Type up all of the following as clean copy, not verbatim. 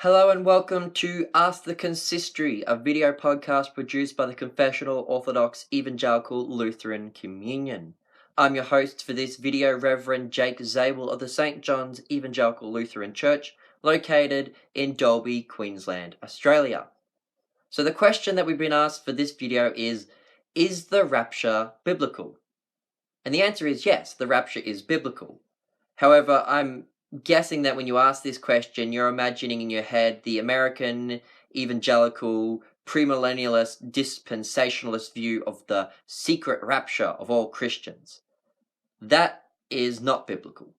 Hello and welcome to Ask the Consistory, a video podcast produced by the Confessional Orthodox Evangelical Lutheran Communion. I'm your host for this video, Reverend Jake Zabel of the St. John's Evangelical Lutheran Church, located in Dalby, Queensland, Australia. So the question that we've been asked for this video is the rapture biblical? And the answer is yes, the rapture is biblical. However, I'm guessing that when you ask this question, you're imagining in your head the American evangelical premillennialist dispensationalist view of the secret rapture of all Christians. That is not biblical.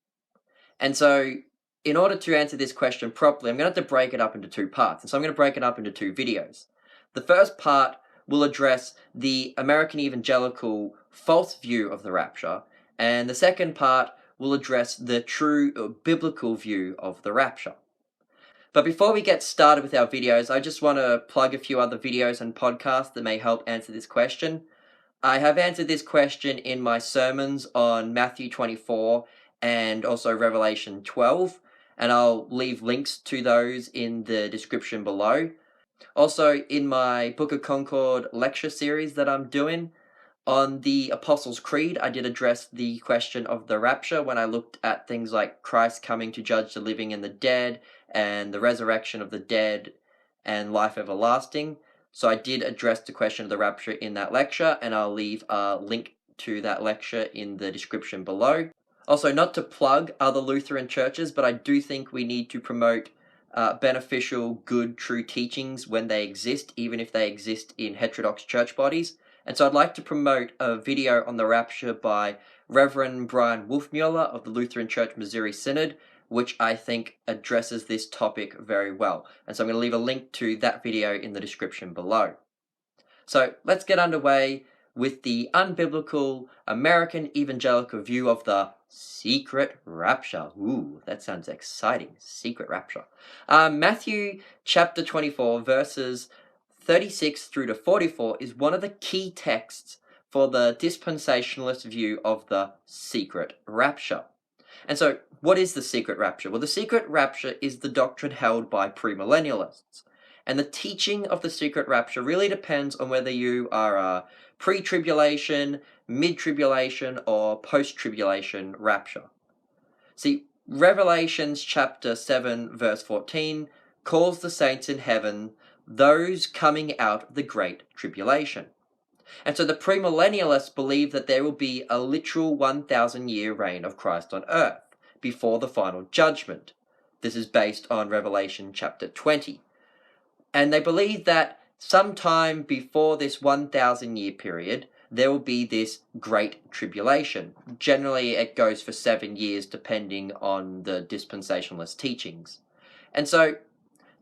And so, in order to answer this question properly, I'm going to have to break it up into two parts. And so I'm going to break it up into two videos. The first part will address the American evangelical false view of the rapture, and the second part will address the true biblical view of the rapture. But before we get started with our videos, I just want to plug a few other videos and podcasts that may help answer this question. I have answered this question in my sermons on Matthew 24 and also Revelation 12, and I'll leave links to those in the description below. Also, in my Book of Concord lecture series that I'm doing, on the Apostles' Creed, I did address the question of the rapture when I looked at things like Christ coming to judge the living and the dead, and the resurrection of the dead, and life everlasting. So I did address the question of the rapture in that lecture, and I'll leave a link to that lecture in the description below. Also, not to plug other Lutheran churches, but I do think we need to promote beneficial, good, true teachings when they exist, even if they exist in heterodox church bodies. And so I'd like to promote a video on the rapture by Reverend Bryan Wolfmueller of the Lutheran Church Missouri Synod, which I think addresses this topic very well. And so I'm going to leave a link to that video in the description below. So let's get underway with the unbiblical American evangelical view of the secret rapture. Ooh, that sounds exciting. Secret rapture. Matthew chapter 24, verses 36 through to 44 is one of the key texts for the dispensationalist view of the secret rapture. And so, what is the secret rapture? Well, the secret rapture is the doctrine held by premillennialists. And the teaching of the secret rapture really depends on whether you are a pre-tribulation, mid-tribulation, or post-tribulation rapture. See, Revelations chapter 7, verse 14 calls the saints in heaven those coming out of the Great Tribulation. And so the premillennialists believe that there will be a literal 1,000-year reign of Christ on earth before the final judgment. This is based on Revelation chapter 20. And they believe that sometime before this 1,000-year period, there will be this Great Tribulation. Generally, it goes for 7 years, depending on the dispensationalist teachings. And so,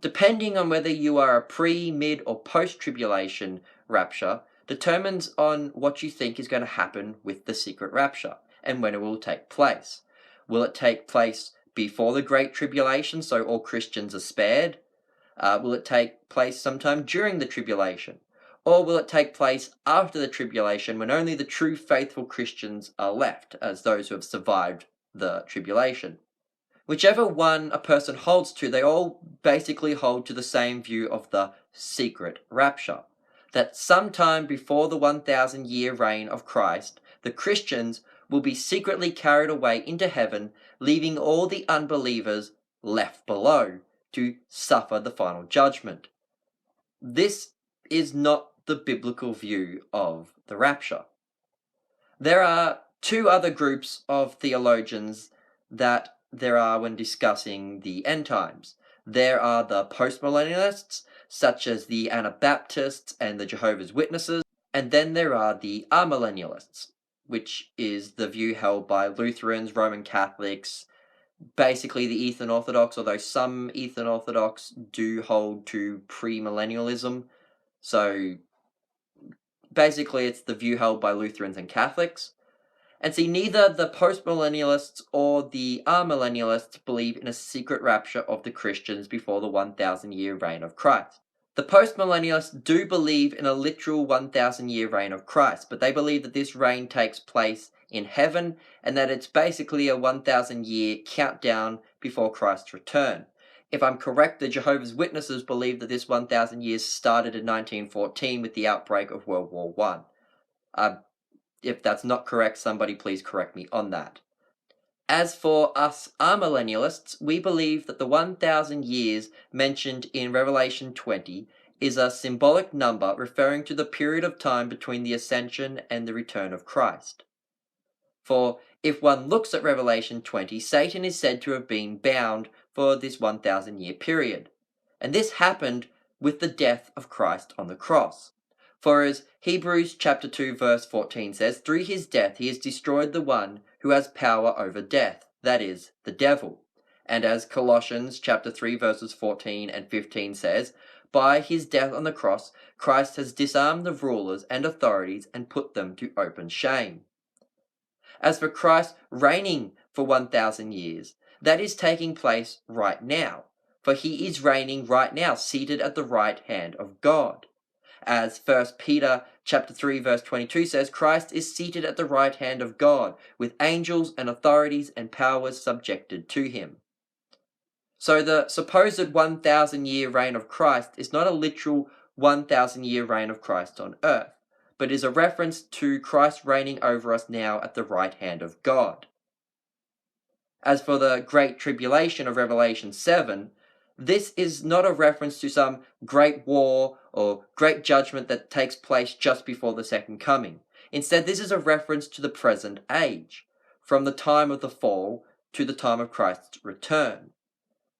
depending on whether you are a pre, mid, or post-tribulation rapture, determines on what you think is going to happen with the secret rapture and when it will take place. Will it take place before the Great Tribulation, so all Christians are spared? Will it take place sometime during the tribulation? Or will it take place after the tribulation when only the true faithful Christians are left, as those who have survived the tribulation? Whichever one a person holds to, they all basically hold to the same view of the secret rapture. That sometime before the 1,000-year reign of Christ, the Christians will be secretly carried away into heaven, leaving all the unbelievers left below to suffer the final judgment. This is not the biblical view of the rapture. There are two other groups of theologians that there are when discussing the end times. There are the postmillennialists, such as the Anabaptists and the Jehovah's Witnesses, and then there are the amillennialists, which is the view held by Lutherans, Roman Catholics, basically the Eastern Orthodox, although some Eastern Orthodox do hold to premillennialism. So basically it's the view held by Lutherans and Catholics. And see, neither the postmillennialists or the amillennialists believe in a secret rapture of the Christians before the 1,000-year reign of Christ. The postmillennialists do believe in a literal 1,000-year reign of Christ, but they believe that this reign takes place in heaven and that it's basically a 1,000-year countdown before Christ's return. If I'm correct, the Jehovah's Witnesses believe that this 1,000 years started in 1914 with the outbreak of World War I. If that's not correct, somebody please correct me on that. As for us amillennialists, we believe that the 1,000 years mentioned in Revelation 20 is a symbolic number referring to the period of time between the ascension and the return of Christ. For if one looks at Revelation 20, Satan is said to have been bound for this 1,000 year period. And this happened with the death of Christ on the cross. For as Hebrews chapter 2 verse 14 says, through his death he has destroyed the one who has power over death, that is, the devil. And as Colossians chapter 3 verses 14 and 15 says, by his death on the cross, Christ has disarmed the rulers and authorities and put them to open shame. As for Christ reigning for 1,000 years, that is taking place right now, for he is reigning right now, seated at the right hand of God. As 1 Peter chapter 3 verse 22 says, Christ is seated at the right hand of God, with angels and authorities and powers subjected to him. So the supposed 1,000 year reign of Christ is not a literal 1,000 year reign of Christ on earth, but is a reference to Christ reigning over us now at the right hand of God. As for the Great Tribulation of Revelation 7, this is not a reference to some great war or great judgment that takes place just before the second coming. Instead, this is a reference to the present age, from the time of the fall to the time of Christ's return.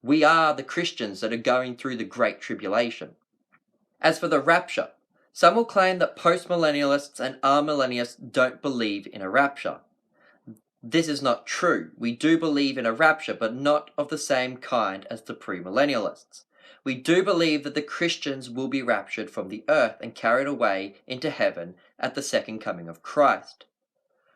We are the Christians that are going through the Great Tribulation. As for the rapture, some will claim that postmillennialists and amillennialists don't believe in a rapture. This is not true. We do believe in a rapture, but not of the same kind as the premillennialists. We do believe that the Christians will be raptured from the earth and carried away into heaven at the second coming of Christ.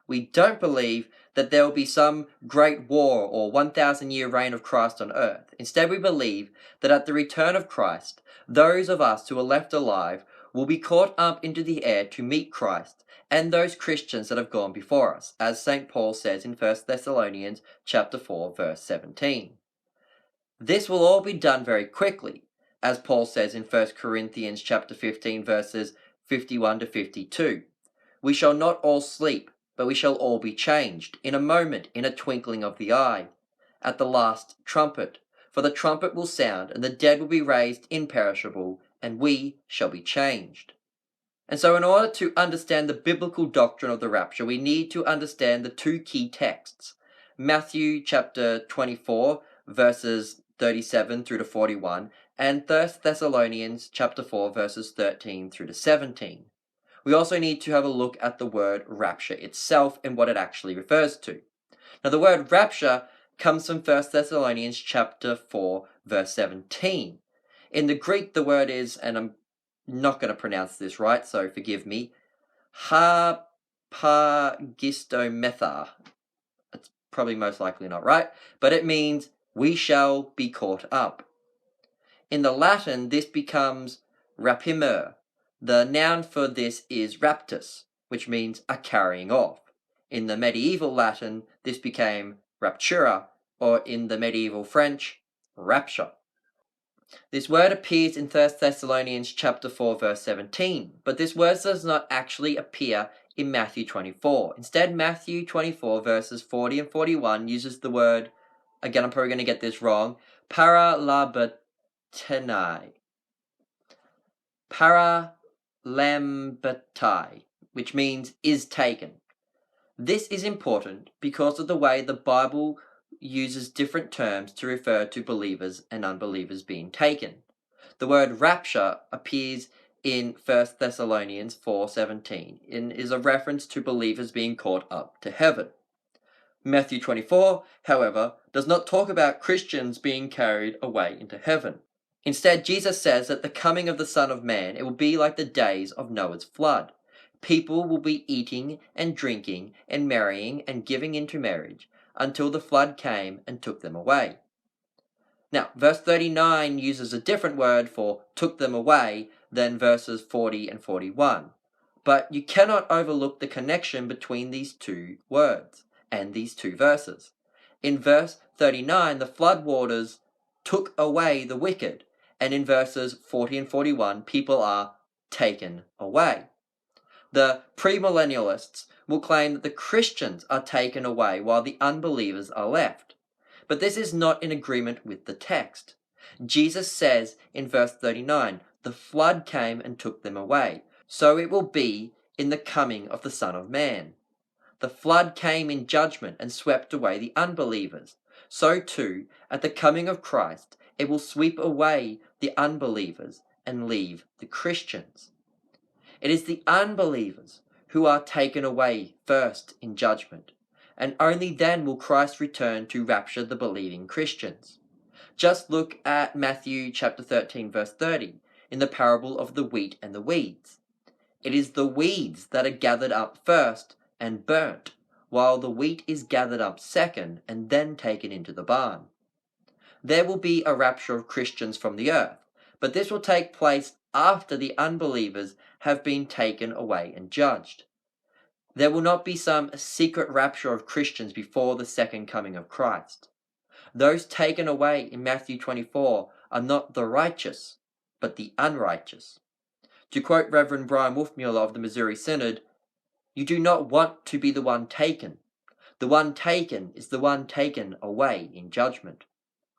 We don't believe that there will be some great war or 1,000 year reign of Christ on earth. Instead, we believe that at the return of Christ, those of us who are left alive will be caught up into the air to meet Christ and those Christians that have gone before us, as St. Paul says in 1 Thessalonians chapter 4 verse 17. This will all be done very quickly, as Paul says in 1 Corinthians chapter 15 verses 51 to 52. We shall not all sleep, but we shall all be changed, in a moment, in a twinkling of the eye, at the last trumpet. For the trumpet will sound, and the dead will be raised imperishable, and we shall be changed. And so in order to understand the biblical doctrine of the rapture, we need to understand the two key texts. Matthew chapter 24, verses 37 through to 41, and 1 Thessalonians chapter 4, verses 13 through to 17. We also need to have a look at the word rapture itself and what it actually refers to. Now the word rapture comes from 1 Thessalonians chapter 4 verse 17. In the Greek the word is, and I'm not going to pronounce this right, so forgive me, harpagistometha. That's probably most likely not right, but it means we shall be caught up. In the Latin this becomes rapimer. The noun for this is raptus, which means a carrying off. In the medieval Latin, this became raptura, or in the medieval French, rapture. This word appears in 1 Thessalonians chapter 4 verse 17, but this word does not actually appear in Matthew 24. Instead, Matthew 24 verses 40 and 41 uses the word, again I'm probably going to get this wrong, paralabatenai. Paralambatai, which means is taken. This is important because of the way the Bible uses different terms to refer to believers and unbelievers being taken. The word rapture appears in 1 Thessalonians 4:17 and is a reference to believers being caught up to heaven. Matthew 24, however, does not talk about Christians being carried away into heaven. Instead, Jesus says that the coming of the Son of Man, it will be like the days of Noah's flood. People will be eating and drinking and marrying and giving into marriage until the flood came and took them away. Now, verse 39 uses a different word for took them away than verses 40 and 41. But you cannot overlook the connection between these two words and these two verses. In verse 39, the flood waters took away the wicked, and in verses 40 and 41, people are taken away. The premillennialists will claim that the Christians are taken away while the unbelievers are left. But this is not in agreement with the text. Jesus says in verse 39, "The flood came and took them away. So it will be in the coming of the Son of Man." The flood came in judgment and swept away the unbelievers. So too, at the coming of Christ, it will sweep away the unbelievers and leave the Christians. It is the unbelievers who are taken away first in judgment, and only then will Christ return to rapture the believing Christians. Just look at Matthew chapter 13 verse 30 in the parable of the wheat and the weeds. It is the weeds that are gathered up first and burnt, while the wheat is gathered up second and then taken into the barn. There will be a rapture of Christians from the earth, but this will take place after the unbelievers have been taken away and judged. There will not be some secret rapture of Christians before the second coming of Christ. Those taken away in Matthew 24 are not the righteous, but the unrighteous. To quote Reverend Bryan Wolfmueller of the Missouri Synod, "You do not want to be the one taken. The one taken is the one taken away in judgment."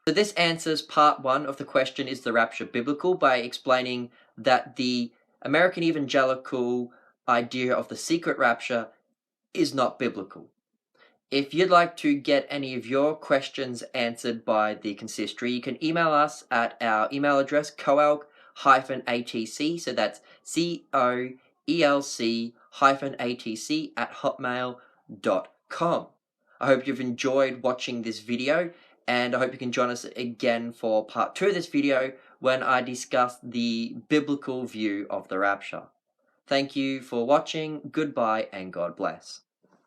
So this answers part one of the question, is the rapture biblical, by explaining that the American evangelical idea of the secret rapture is not biblical. If you'd like to get any of your questions answered by the consistory, you can email us at our email address, coelc-atc, so that's coelc-atc@hotmail.com. I hope you've enjoyed watching this video, and I hope you can join us again for part 2 of this video when I discuss the biblical view of the rapture. Thank you for watching, goodbye, and God bless.